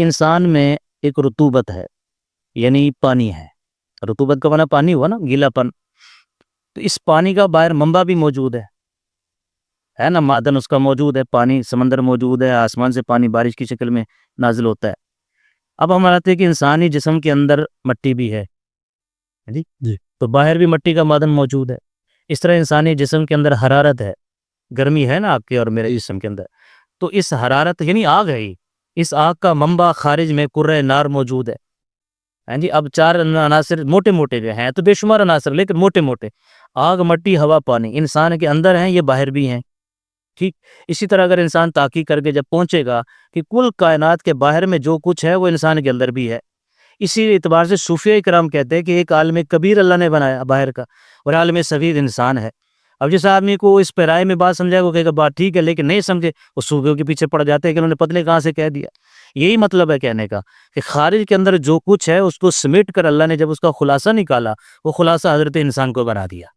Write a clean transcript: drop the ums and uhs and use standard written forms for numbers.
انسان میں ایک رطوبت ہے، یعنی پانی ہے۔ رطوبت کا معنی پانی ہوا نا، گیلا پن۔ تو اس پانی کا باہر منبع بھی موجود ہے نا، معدن اس کا موجود ہے، پانی سمندر موجود ہے، آسمان سے پانی بارش کی شکل میں نازل ہوتا ہے۔ اب ہم آتے ہیں کہ انسانی جسم کے اندر مٹی بھی ہے جی، تو باہر بھی مٹی کا معدن موجود ہے۔ اس طرح انسانی جسم کے اندر حرارت ہے، گرمی ہے نا آپ کے اور میرے جسم کے اندر، تو اس حرارت یعنی آگ ہے ہی، اس آگ کا منبع خارج میں کرۂ نار موجود ہے جی۔ اب چار عناصر موٹے موٹے جو ہیں، تو بے شمار عناصر لیکن موٹے موٹے، آگ، مٹی، ہوا، پانی، انسان کے اندر ہیں، یہ باہر بھی ہیں، ٹھیک۔ اسی طرح اگر انسان تحقیق کر کے جب پہنچے گا کہ کل کائنات کے باہر میں جو کچھ ہے وہ انسان کے اندر بھی ہے، اسی اعتبار سے صوفیہ کرام کہتے ہیں کہ ایک عالم کبیر اللہ نے بنایا باہر کا، اور عالم صغیر انسان ہے۔ اب جس آدمی کو اس پیرائے میں بات سمجھائے وہ کہے گا بات ٹھیک ہے، لیکن نہیں سمجھے وہ صوفیوں کے پیچھے پڑ جاتے ہیں کہ انہوں نے پتلے کہاں سے کہہ دیا۔ یہی مطلب ہے کہنے کا کہ خارج کے اندر جو کچھ ہے اس کو سمیٹ کر اللہ نے جب اس کا خلاصہ نکالا، وہ خلاصہ حضرت انسان کو بنا دیا۔